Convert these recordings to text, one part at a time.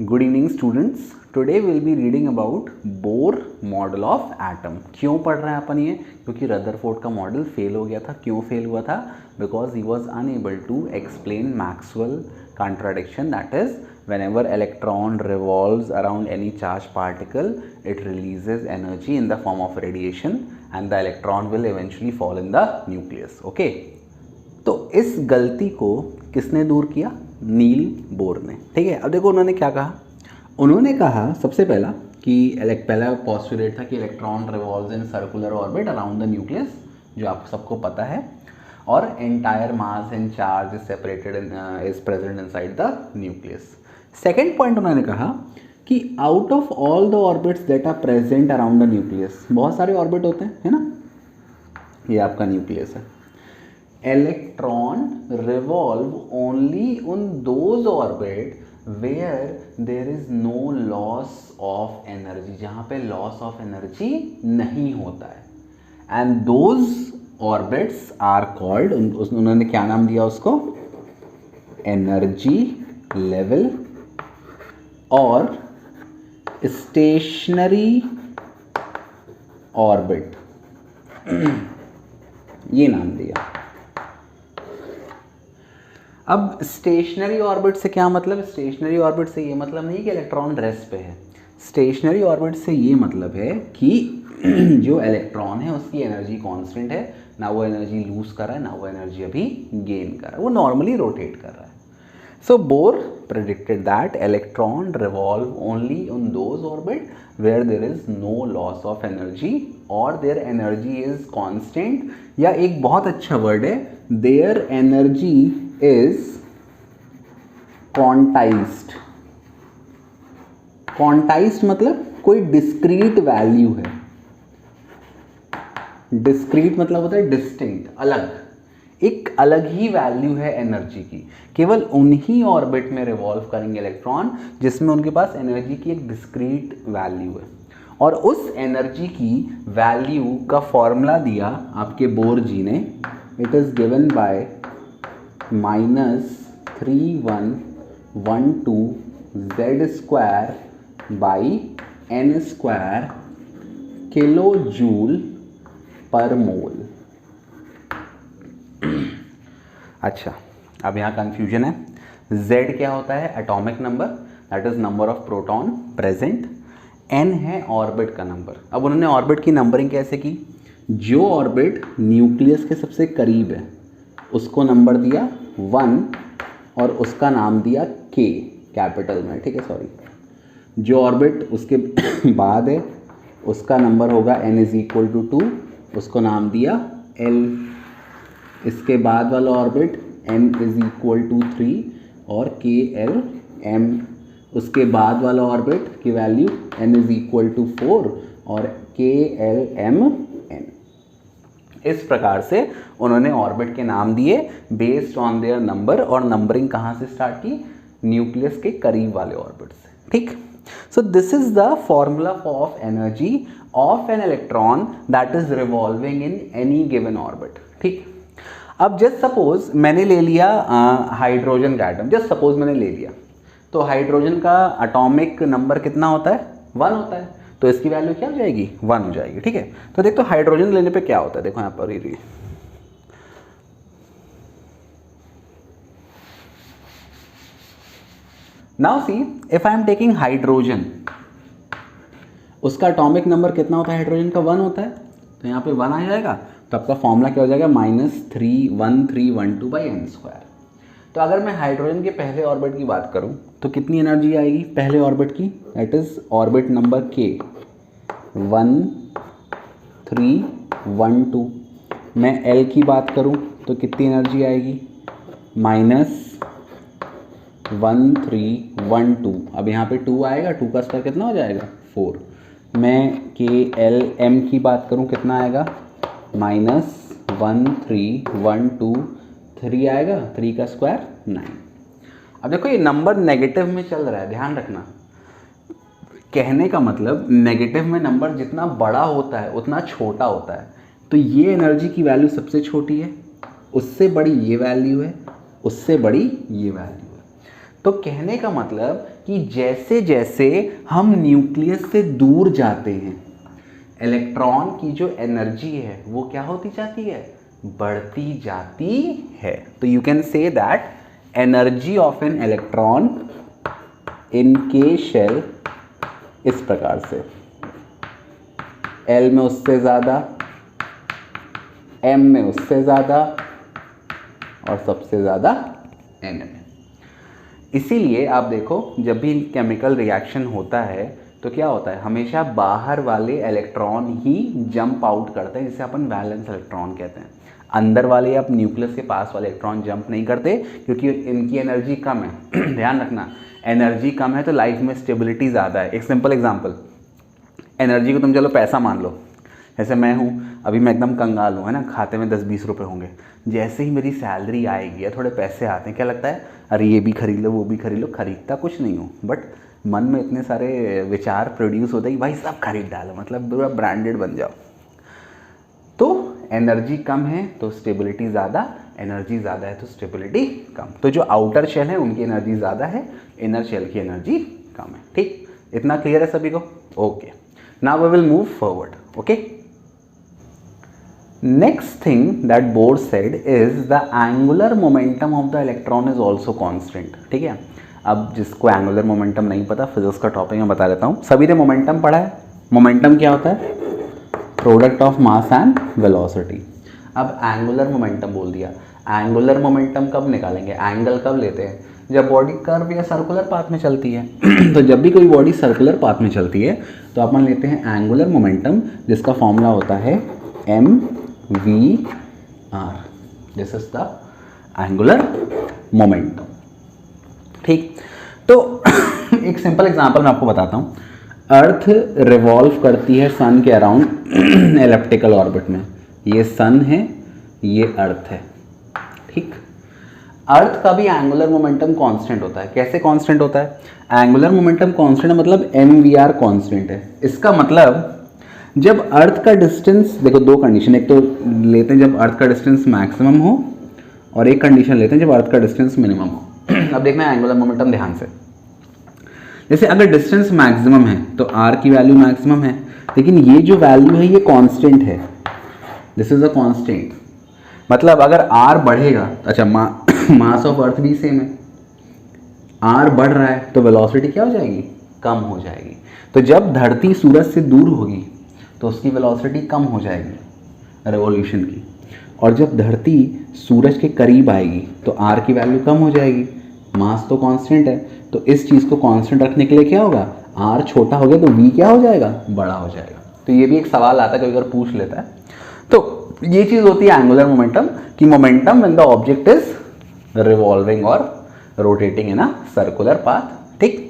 Good evening students, today will be reading about Bohr model of atom. क्यों पढ़ रहे हैं अपन ये? क्योंकि रदरफोर्ड का मॉडल फेल हो गया था। क्यों फेल हुआ था? Because he was unable to explain Maxwell contradiction, that is whenever electron revolves around any charged particle it releases energy in the form of radiation and the electron will eventually fall in the nucleus. okay, तो इस गलती को किसने दूर किया? Niels Bohr ने। ठीक है, अब देखो उन्होंने क्या कहा। उन्होंने कहा सबसे पहला कि पहला पोस्टुलेट था कि electron revolves in circular orbit around the nucleus, जो आप सबको पता है, और entire mass and charge is separated is present inside the nucleus. Second point उन्होंने कहा कि out of all the orbits that are present around the nucleus, बहुत सारे ऑर्बिट होते हैं, है ना, ये आपका न्यूक्लियस है। Electron revolve only on those orbit where there is no loss of energy, जहाँ पे लॉस ऑफ एनर्जी नहीं होता है। And those orbits are called, उन्होंने क्या नाम दिया उसको? एनर्जी लेवल और स्टेशनरी ऑर्बिट, ये नाम दिया। अब स्टेशनरी ऑर्बिट से क्या मतलब? स्टेशनरी ऑर्बिट से ये मतलब नहीं कि इलेक्ट्रॉन रेस्ट पे है। स्टेशनरी ऑर्बिट से ये मतलब है कि जो इलेक्ट्रॉन है उसकी एनर्जी कांस्टेंट है, ना वो एनर्जी लूज कर रहा है, ना वो एनर्जी अभी गेन कर रहा है, वो नॉर्मली रोटेट कर रहा है। So Bohr predicted that electron revolve only on those orbit where there is no loss of energy और देयर एनर्जी इज कांस्टेंट, या एक बहुत अच्छा वर्ड है, there energy is quantized. Quantized मतलब कोई डिस्क्रीट वैल्यू है। डिस्क्रीट मतलब होता है डिस्टिंक्ट, अलग, एक अलग ही वैल्यू है एनर्जी की। केवल उन्हीं ऑर्बिट में रिवॉल्व करेंगे इलेक्ट्रॉन जिसमें उनके पास एनर्जी की एक डिस्क्रीट वैल्यू है, और उस एनर्जी की वैल्यू का फॉर्मूला दिया आपके बोर जी ने। It is given by -3112 z² by n² kilojoule per mole. अच्छा, अब यहाँ कंफ्यूजन है। Z क्या होता है? Atomic number, that is number of proton present. N है ऑर्बिट का नंबर। अब उन्होंने ऑर्बिट की नंबरिंग कैसे की? जो ऑर्बिट न्यूक्लियस के सबसे करीब है उसको नंबर दिया 1 और उसका नाम दिया K कैपिटल में। ठीक है, सॉरी, जो ऑर्बिट उसके बाद है उसका नंबर होगा n इज इक्वल टू 2, उसको नाम दिया L। इसके बाद वाला orbit n is equal to 3 और KLM। उसके बाद वाला ऑर्बिट की value n is equal to 4 और KLMN। इस प्रकार से उन्होंने ऑर्बिट के नाम दिए बेस्ड ऑन देयर नंबर, और नंबरिंग कहाँ से स्टार्ट की? न्यूक्लियस के करीब वाले ऑर्बिट से। ठीक, so this is the formula of energy of an electron that is revolving in any given orbit. ठीक, अब जस्ट सपोज मैंने ले लिया हाइड्रोजन का एटम, जस्ट सपोज मैंने ले लिया, तो हाइड्रोजन का एटॉमिक नंबर कितना होता है? 1 होता है, तो इसकी वैल्यू क्या हो जाएगी? 1 हो जाएगी। ठीक है, तो देखो हाइड्रोजन लेने पे क्या होता है, देखो यहाँ पर ही now see, if I am taking hydrogen, उसका एटॉमिक नंबर कितना होता है? हाइड्रोजन का 1 होता है, तो यहाँ पे 1 आ जाएगा, तो आपका फॉर्मूला क्या हो जाएगा? -31312/n²। तो अगर मैं हाइड्रोजन के पहले ऑर्बिट की बात करूँ तो कितनी एनर्जी आएगी पहले ऑर्बिट की? That is orbit number K 1312। मैं L की बात करूँ तो कितनी एनर्जी आएगी? -1312। अब यहाँ पे 2 आएगा, 2 का स्क्वायर कितना हो जाएगा? 4। मैं KLM की बात करूँ कितना आएगा? -1312, 3 आएगा, 3 का स्क्वायर 9। अब देखो ये नंबर नेगेटिव में चल रहा है, ध्यान रखना। कहने का मतलब नेगेटिव में नंबर जितना बड़ा होता है उतना छोटा होता है। तो ये एनर्जी की वैल्यू सबसे छोटी है, उससे बड़ी ये वैल्यू है, उससे बड़ी ये वैल्यू है। तो कहने का मतलब कि जैसे जैसे हम न्यूक्लियस से दूर जाते हैं, इलेक्ट्रॉन की जो एनर्जी है वो क्या होती जाती है, बढ़ती जाती है। तो you can say that energy of an electron in के शेल इस प्रकार से, L में उससे ज़्यादा, M में उससे ज़्यादा और सबसे ज़्यादा N में। इसीलिए आप देखो जब भी केमिकल रिएक्शन होता है तो क्या होता है, हमेशा बाहर वाले इलेक्ट्रॉन ही जंप आउट करते हैं, जिसे अपन वैलेंस इलेक्ट्रॉन कहते हैं। अंदर वाले आप न्यूक्लियस के पास वाले इलेक्ट्रॉन जंप नहीं करते क्योंकि इनकी एनर्जी कम है। ध्यान रखना, एनर्जी कम है तो लाइफ में स्टेबिलिटी ज़्यादा है। एक सिंपल एग्जांपल, एनर्जी को तुम चलो पैसा मान लो, जैसे मैं हूँ अभी, मैं एकदम कंगाल हूँ, है ना, खाते में 10-20 रुपये होंगे। जैसे ही मेरी सैलरी आएगी या थोड़े पैसे आते हैं, क्या लगता है, अरे ये भी खरीद लो, वो भी खरीद लो। खरीदता कुछ नहीं हूँ, बट मन में इतने सारे विचार प्रोड्यूस होते हैं कि भाई सब खरीद डालो, मतलब पूरा ब्रांडेड बन जाओ। तो एनर्जी कम है तो स्टेबिलिटी ज़्यादा, एनर्जी ज़्यादा है तो स्टेबिलिटी कम। तो जो आउटर शेल है उनकी एनर्जी ज़्यादा है, इनर शेल की एनर्जी कम है। ठीक, इतना क्लियर है सभी को? Okay, now we will move forward. Okay, next thing that Bohr said is the angular momentum of the electron is also constant। ठीक है, अब जिसको एंगुलर मोमेंटम नहीं पता, फिजिक्स का टॉपिक मैं बता देता हूँ। सभी ने मोमेंटम पढ़ा है। मोमेंटम क्या होता है, product of mass and velocity. अब एंगुलर मोमेंटम बोल दिया, एंगुलर मोमेंटम कब निकालेंगे, एंगल कब लेते हैं, जब बॉडी कर्व या सर्कुलर पाथ में चलती है। तो जब भी कोई बॉडी सर्कुलर पाथ में चलती है तो अपन लेते हैं एंगुलर मोमेंटम, जिसका फॉर्मूला होता है mv/r। This is the angular momentum. ठीक, तो एक सिंपल एग्जांपल मैं आपको बताता हूँ। अर्थ रिवॉल्व करती है सन के अराउंड एलिप्टिकल ऑर्बिट में। ये सन है, ये अर्थ है। ठीक, अर्थ का भी एंगुलर मोमेंटम कांस्टेंट होता है। कैसे कांस्टेंट होता है, एंगुलर मोमेंटम कांस्टेंट मतलब mvr कांस्टेंट है। इसका मतलब जब अर्थ का डिस्टेंस, देखो दो कंडीशन, एक तो लेते हैं जब अर्थ का डिस्टेंस मैक्सिमम हो और एक कंडीशन लेते हैं जब अर्थ का डिस्टेंस मिनिमम हो। अब देखना है एंगुलर मोमेंटम ध्यान से। जैसे अगर डिस्टेंस मैक्सिमम है तो r की वैल्यू मैक्सिमम है, लेकिन ये जो वैल्यू है ये कांस्टेंट है। This is a constant. मतलब अगर r बढ़ेगा, अच्छा मास ऑफ अर्थ भी सेम है, r बढ़ रहा है तो वेलोसिटी क्या हो जाएगी, कम हो जाएगी। तो जब धरती सूरज से दूर होगी तो उसकी वेलोसिटी कम हो जाएगी रेवोल्यूशन की, और जब धरती सूरज के करीब आएगी तो r की वैल्यू कम हो जाएगी। मास तो कांस्टेंट है, तो इस चीज़ को कांस्टेंट रखने के लिए क्या होगा, r छोटा हो गया तो v क्या हो जाएगा, बड़ा हो जाएगा। तो ये भी एक सवाल आता है, कभी अगर पूछ लेता है। तो ये चीज़ होती है एंगुलर मोमेंटम, कि momentum when the object is revolving और rotating in a circular path, ठीक,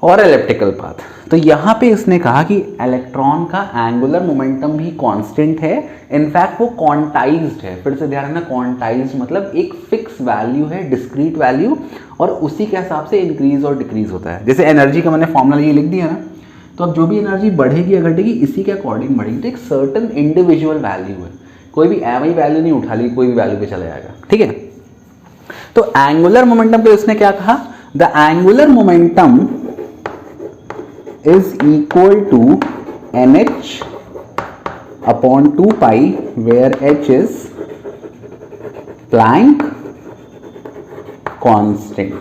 और एलिप्टिकल पाथ। तो यहाँ पे इसने कहा कि इलेक्ट्रॉन का एंगुलर मोमेंटम भी कांस्टेंट है, इनफैक्ट वो क्वांटाइज्ड है। फिर से ध्यान रखना, क्वांटाइज्ड मतलब एक फिक्स वैल्यू है, डिस्क्रीट वैल्यू, और उसी के हिसाब से इंक्रीज और डिक्रीज होता है। जैसे एनर्जी का मैंने फॉर्मूला ये लिख दिया ना, तो अब जो भी एनर्जी बढ़ेगी या घटेगी इसी के अकॉर्डिंग बढ़ेगी। तो एक सर्टन इंडिविजुअल वैल्यू है, कोई भी एवं वैल्यू नहीं उठा ली, कोई भी वैल्यू पे चला जाएगा। ठीक है, तो एंगुलर मोमेंटम पे उसने क्या कहा, the angular momentum is equal to nh upon 2 pi where h is Planck constant।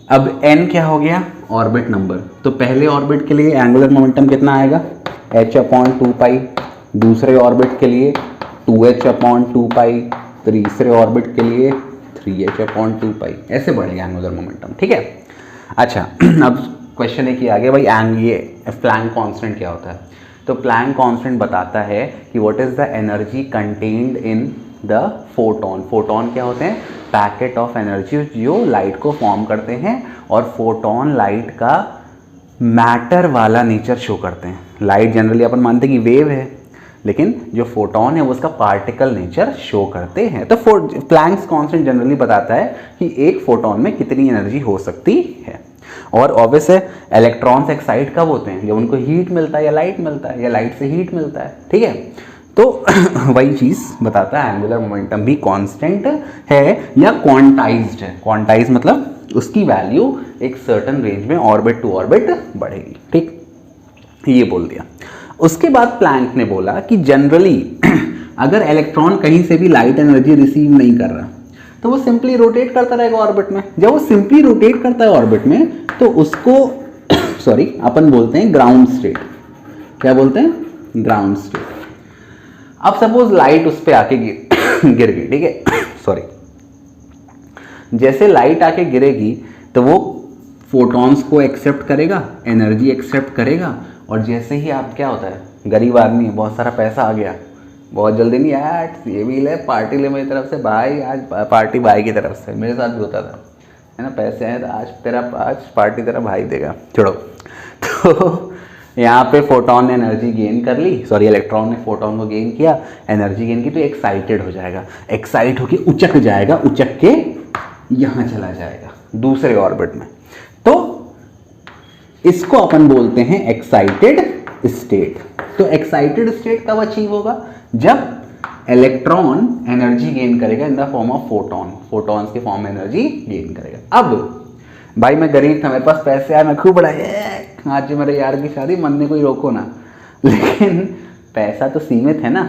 अब n क्या हो गया, ऑर्बिट नंबर। तो पहले ऑर्बिट के लिए एंगुलर मोमेंटम कितना आएगा, h अपॉन 2 पाई, दूसरे ऑर्बिट के लिए 2h अपॉन 2 पाई, तीसरे ऑर्बिट के लिए 3h अपॉन 2 पाई, ऐसे बढ़ेगा एंगुलर मोमेंटम। ठीक है, अच्छा अब क्वेश्चन है कि आगे भाई ये प्लैंक कांस्टेंट क्या होता है। तो प्लैंक कांस्टेंट बताता है कि what is the energy contained in the photon. Photon क्या होते हैं, पैकेट ऑफ एनर्जी जो लाइट को फॉर्म करते हैं, और फोटोन लाइट का मैटर वाला नेचर शो करते हैं। लाइट जनरली अपन मानते हैं कि वेव है, लेकिन जो फोटोन है वो उसका पार्टिकल नेचर शो करते हैं। तो प्लैंक्स कांस्टेंट जनरली बताता है कि एक फोटोन में कितनी एनर्जी हो सकती है। और ऑब्वियस है इलेक्ट्रॉन्स एक्साइट कब होते हैं, जब उनको हीट मिलता है या लाइट मिलता है, या लाइट से हीट मिलता है। ठीक है, तो वही चीज़ बताता है एंगुलर मोमेंटम भी कांस्टेंट है या क्वांटाइज्ड है। क्वांटाइज मतलब उसकी वैल्यू एक सर्टन रेंज में ऑर्बिट टू ऑर्बिट बढ़ेगी, ठीक, ये बोल दिया। उसके बाद प्लैंक ने बोला कि जनरली अगर इलेक्ट्रॉन कहीं से भी लाइट एनर्जी रिसीव नहीं कर रहा तो वो सिंपली रोटेट करता रहेगा ऑर्बिट में। जब वो सिंपली रोटेट करता है ऑर्बिट में तो उसको सॉरी अपन बोलते हैं ग्राउंड स्टेट। क्या बोलते हैं? Ground state. अब सपोज लाइट उस पर आके गिर गई, ठीक है, सॉरी, जैसे लाइट आके गिरेगी तो वो फोटॉन्स को एक्सेप्ट करेगा, एनर्जी एक्सेप्ट करेगा, और जैसे ही आप, क्या होता है, गरीब आदमी है, बहुत सारा पैसा आ गया, बहुत जल्दी नहीं यार ये भी ले, पार्टी ले मेरी तरफ से भाई, आज पार्टी भाई की तरफ से, मेरे साथ भी होता था, है ना, पैसे हैं तो आज पार्टी तेरा भाई देगा, छोड़ो। तो यहाँ पे फोटोन ने एनर्जी गेन कर ली, सॉरी इलेक्ट्रॉन ने फोटोन को गेन किया, एनर्जी गेन की, तो एक्साइटेड हो जाएगा, एक्साइट होके उचक जाएगा, उचक के यहाँ चला जाएगा दूसरे ऑर्बिट में। तो इसको अपन बोलते हैं एक्साइटेड स्टेट। तो एक्साइटेड स्टेट कब अचीव होगा? जब इलेक्ट्रॉन एनर्जी गेन करेगा in the form of photon, photons के फॉर्म में एनर्जी गेन करेगा। अब भाई मैं गरीब था, मेरे पास पैसे आए, मैं खूब बड़ा आज मेरे यार की शादी, मन में कोई रोको ना, लेकिन पैसा तो सीमित है ना,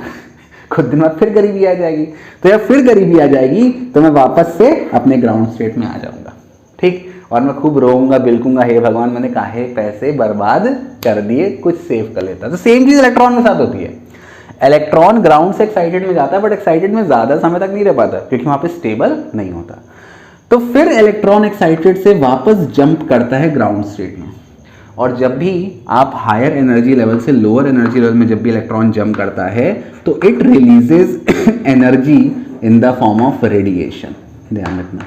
कुछ दिन बाद फिर गरीबी आ जाएगी, तो जब फिर गरीबी आ जाएगी तो मैं वापस से अपने ग्राउंड स्टेट में आ जाऊंगा, ठीक, और मैं खूब रोऊंगा, बिल्कूंगा, हे भगवान मैंने काहे पैसे बर्बाद कर दिए, कुछ सेव कर लेता। तो सेम चीज़ इलेक्ट्रॉन के साथ होती है। इलेक्ट्रॉन ग्राउंड से एक्साइटेड में जाता है, बट एक्साइटेड में ज़्यादा समय तक नहीं रह पाता क्योंकि वहाँ पे स्टेबल नहीं होता। तो फिर इलेक्ट्रॉन एक्साइटेड से वापस जंप करता है ग्राउंड स्टेट में, और जब भी आप हायर एनर्जी लेवल से लोअर एनर्जी लेवल में जब भी इलेक्ट्रॉन जंप करता है तो it releases energy in the form of radiation. ध्यान रखना।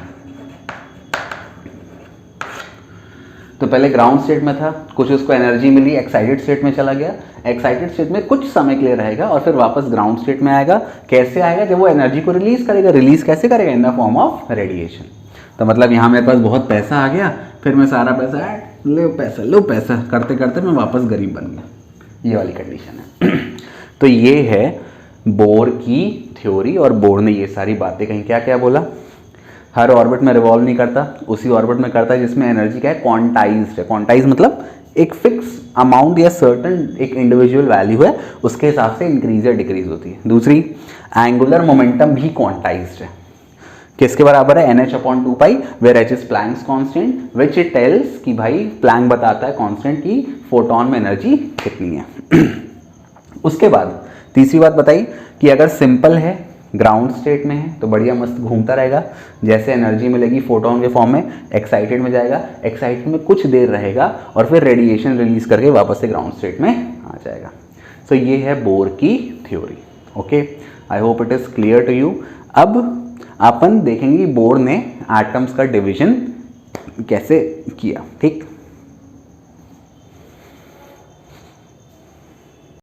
तो पहले ग्राउंड स्टेट में था, कुछ उसको एनर्जी मिली, एक्साइटेड स्टेट में चला गया, एक्साइटेड स्टेट में कुछ समय के लिए रहेगा और फिर वापस ग्राउंड स्टेट में आएगा। कैसे आएगा? जब वो एनर्जी को रिलीज करेगा। रिलीज कैसे करेगा? In the form of radiation. तो मतलब यहाँ मेरे पास बहुत पैसा आ गया, फिर मैं सारा पैसा लो पैसा करते करते मैं वापस गरीब बन गया, ये वाली कंडीशन है। तो ये है बोर की थ्योरी, और बोर ने ये सारी बातें कहीं क्या क्या बोला, हर ऑर्बिट में रिवॉल्व नहीं करता, उसी ऑर्बिट में करता है जिसमें एनर्जी क्या है, क्वांटाइज्ड है। क्वांटाइज मतलब एक फिक्स अमाउंट या सर्टन एक इंडिविजुअल वैल्यू है, उसके हिसाब से इंक्रीज या डिक्रीज होती है। दूसरी, एंगुलर मोमेंटम भी क्वांटाइज्ड है। किसके बराबर है? NH/2π, where H is Planck's constant, which it tells कि भाई प्लैंक बताता है कांस्टेंट की फोटोन में एनर्जी कितनी है। उसके बाद तीसरी बात बताई कि अगर सिंपल है, ग्राउंड स्टेट में है, तो बढ़िया मस्त घूमता रहेगा, जैसे एनर्जी मिलेगी फोटोन के फॉर्म में, एक्साइटेड में जाएगा, एक्साइटेड में कुछ देर रहेगा और फिर रेडिएशन रिलीज करके वापस से ग्राउंड स्टेट में आ जाएगा। सो ये है बोर की theory. Okay, I hope it is clear to you. अब अपन देखेंगे कि बोर ने एटम्स का डिवीजन कैसे किया, ठीक।